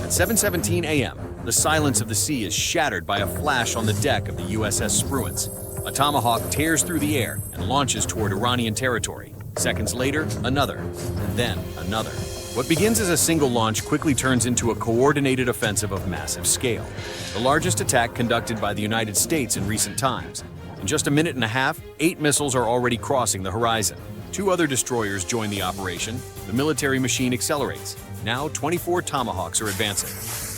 At 7:17 a.m., the silence of the sea is shattered by a flash on the deck of the USS Spruance. A Tomahawk tears through the air and launches toward Iranian territory. Seconds later, another, and then another. What begins as a single launch quickly turns into a coordinated offensive of massive scale, the largest attack conducted by the United States in recent times. In just a minute and a half, 8 missiles are already crossing the horizon. 2 other destroyers join the operation. The military machine accelerates. Now 24 Tomahawks are advancing.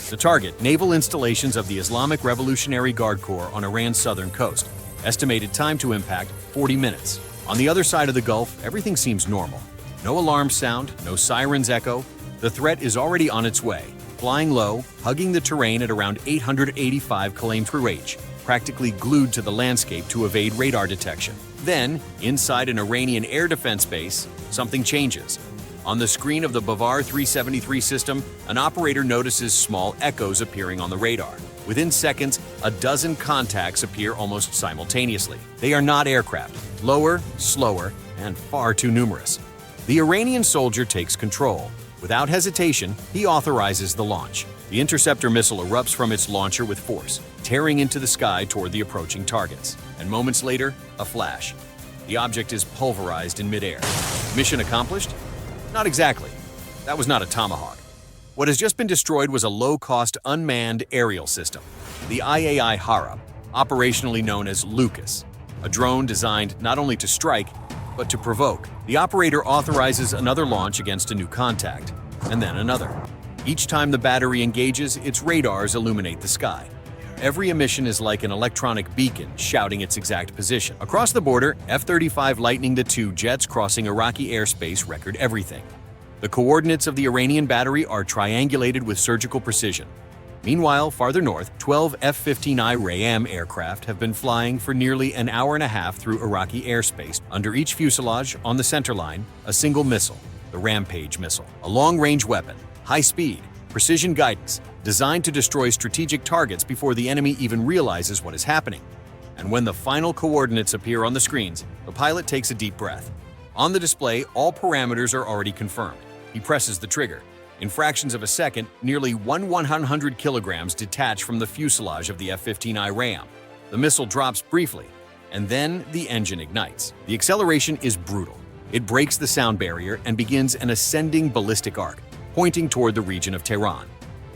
The target, naval installations of the Islamic Revolutionary Guard Corps on Iran's southern coast. Estimated time to impact, 40 minutes. On the other side of the Gulf, everything seems normal. No alarms sound, no sirens echo. The threat is already on its way, flying low, hugging the terrain at around 885 km/h, practically glued to the landscape to evade radar detection. Then, inside an Iranian air defense base, something changes. On the screen of the Bavar 373 system, an operator notices small echoes appearing on the radar. Within seconds, a dozen contacts appear almost simultaneously. They are not aircraft, lower, slower, and far too numerous. The Iranian soldier takes control. Without hesitation, he authorizes the launch. The interceptor missile erupts from its launcher with force, tearing into the sky toward the approaching targets. And moments later, a flash. The object is pulverized in midair. Mission accomplished? Not exactly. That was not a Tomahawk. What has just been destroyed was a low-cost unmanned aerial system, the IAI Harab, operationally known as Lucas, a drone designed not only to strike, but to provoke. The operator authorizes another launch against a new contact, and then another. Each time the battery engages, its radars illuminate the sky. Every emission is like an electronic beacon shouting its exact position. Across the border, F-35 Lightning II jets crossing Iraqi airspace record everything. The coordinates of the Iranian battery are triangulated with surgical precision. Meanwhile, farther north, 12 F-15I Ram aircraft have been flying for nearly an hour and a half through Iraqi airspace. Under each fuselage, on the center line, a single missile, the Rampage missile, a long-range weapon, high speed, precision guidance, designed to destroy strategic targets before the enemy even realizes what is happening. And when the final coordinates appear on the screens, the pilot takes a deep breath. On the display, all parameters are already confirmed. He presses the trigger. In fractions of a second, nearly 100 kilograms detach from the fuselage of the F-15I Ram. The missile drops briefly, and then the engine ignites. The acceleration is brutal. It breaks the sound barrier and begins an ascending ballistic arc, pointing toward the region of Tehran.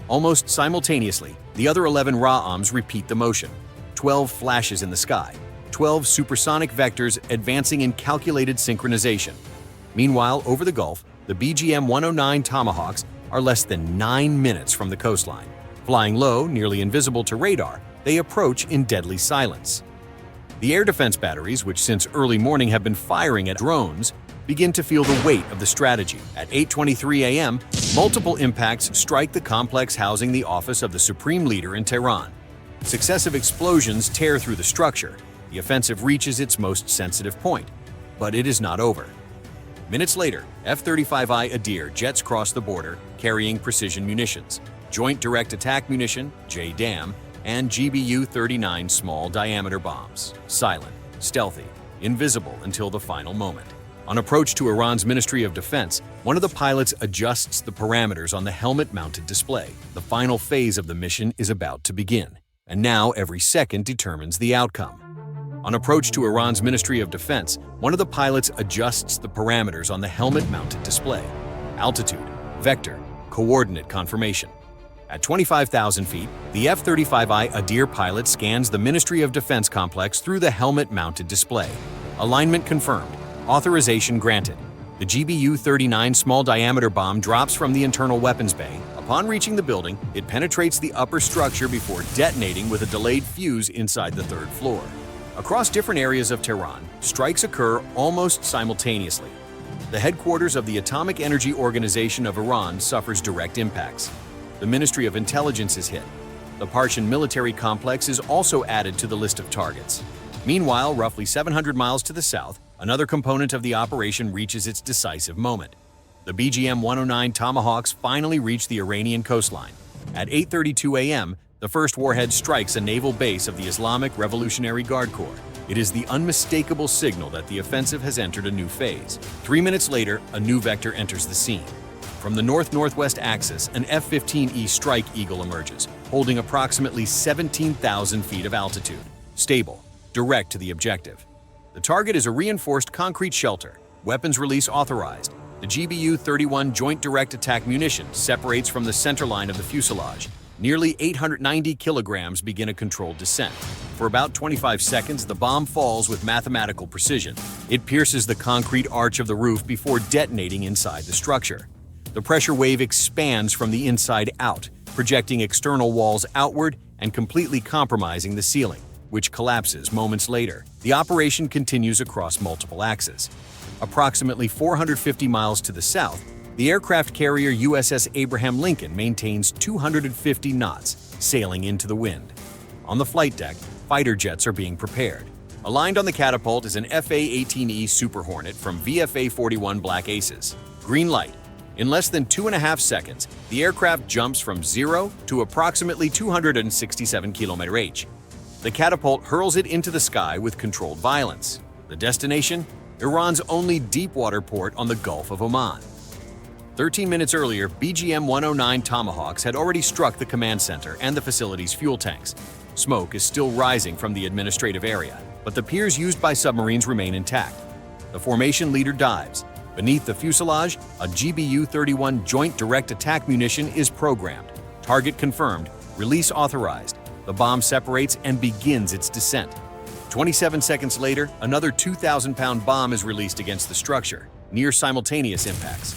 Almost simultaneously, the other 11 Ra'ams repeat the motion. 12 flashes in the sky, 12 supersonic vectors advancing in calculated synchronization. Meanwhile, over the Gulf, the BGM-109 Tomahawks are less than 9 minutes from the coastline. Flying low, nearly invisible to radar, they approach in deadly silence. The air defense batteries, which since early morning have been firing at drones, begin to feel the weight of the strategy. At 8:23 a.m., multiple impacts strike the complex housing the office of the Supreme Leader in Tehran. Successive explosions tear through the structure. The offensive reaches its most sensitive point. But it is not over. Minutes later, F-35I Adir jets cross the border, carrying precision munitions, Joint Direct Attack Munition, JDAM, and GBU-39 small-diameter bombs. Silent, stealthy, invisible until the final moment. On approach to Iran's Ministry of Defense, one of the pilots adjusts the parameters on the helmet-mounted display. The final phase of the mission is about to begin, and now every second determines the outcome. On approach to Iran's Ministry of Defense, one of the pilots adjusts the parameters on the helmet-mounted display. Altitude, vector, coordinate confirmation. At 25,000 feet, the F-35I Adir pilot scans the Ministry of Defense complex through the helmet-mounted display. Alignment confirmed. Authorization granted. The GBU-39 small-diameter bomb drops from the internal weapons bay. Upon reaching the building, it penetrates the upper structure before detonating with a delayed fuse inside the third floor. Across different areas of Tehran, strikes occur almost simultaneously. The headquarters of the Atomic Energy Organization of Iran suffers direct impacts. The Ministry of Intelligence is hit. The Parshan military complex is also added to the list of targets. Meanwhile, roughly 700 miles to the south, another component of the operation reaches its decisive moment. The BGM-109 Tomahawks finally reach the Iranian coastline. At 8:32 a.m., the first warhead strikes a naval base of the Islamic Revolutionary Guard Corps. It is the unmistakable signal that the offensive has entered a new phase. 3 minutes later, a new vector enters the scene. From the north-northwest axis, an F-15E Strike Eagle emerges, holding approximately 17,000 feet of altitude. Stable, direct to the objective. The target is a reinforced concrete shelter, weapons release authorized. The GBU-31 Joint Direct Attack munition separates from the centerline of the fuselage. Nearly 890 kilograms begin a controlled descent. For about 25 seconds, the bomb falls with mathematical precision. It pierces the concrete arch of the roof before detonating inside the structure. The pressure wave expands from the inside out, projecting external walls outward and completely compromising the ceiling, which collapses moments later. The operation continues across multiple axes. Approximately 450 miles to the south, the aircraft carrier USS Abraham Lincoln maintains 250 knots, sailing into the wind. On the flight deck, fighter jets are being prepared. Aligned on the catapult is an FA-18E Super Hornet from VFA-41 Black Aces. Green light. In less than 2.5 seconds, the aircraft jumps from 0 to approximately 267 km/h. The catapult hurls it into the sky with controlled violence. The destination? Iran's only deep-water port on the Gulf of Oman. 13 minutes earlier, BGM-109 Tomahawks had already struck the command center and the facility's fuel tanks. Smoke is still rising from the administrative area, but the piers used by submarines remain intact. The formation leader dives. Beneath the fuselage, a GBU-31 Joint Direct Attack munition is programmed. Target confirmed, release authorized. The bomb separates and begins its descent. 27 seconds later, another 2,000-pound bomb is released against the structure, near simultaneous impacts.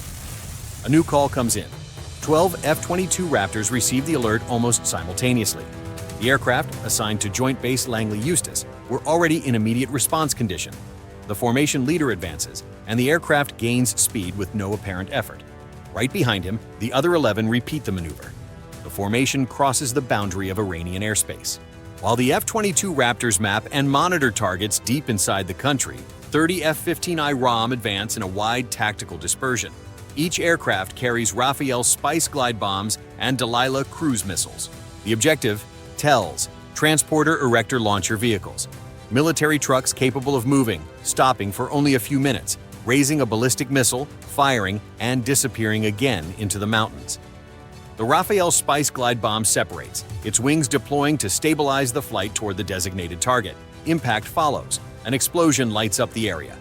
A new call comes in. 12 F-22 Raptors receive the alert almost simultaneously. The aircraft, assigned to Joint Base Langley Eustis, were already in immediate response condition. The formation leader advances, and the aircraft gains speed with no apparent effort. Right behind him, the other 11 repeat the maneuver. The formation crosses the boundary of Iranian airspace. While the F-22 Raptors map and monitor targets deep inside the country, 30 F-15I ROM advance in a wide tactical dispersion. Each aircraft carries Rafael Spice glide bombs and Delilah cruise missiles. The objective? TELs, Transporter Erector Launcher Vehicles. Military trucks capable of moving, stopping for only a few minutes, raising a ballistic missile, firing, and disappearing again into the mountains. The Rafael Spice glide bomb separates, its wings deploying to stabilize the flight toward the designated target. Impact follows. An explosion lights up the area.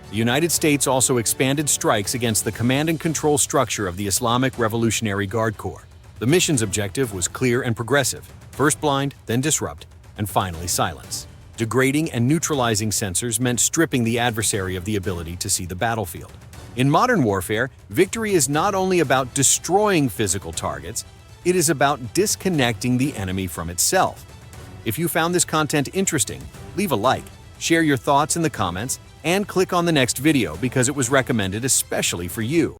The United States also expanded strikes against the command and control structure of the Islamic Revolutionary Guard Corps. The mission's objective was clear and progressive: first blind, then disrupt, and finally silence. Degrading and neutralizing sensors meant stripping the adversary of the ability to see the battlefield. In modern warfare, victory is not only about destroying physical targets, it is about disconnecting the enemy from itself. If you found this content interesting, leave a like, share your thoughts in the comments, and click on the next video because it was recommended especially for you.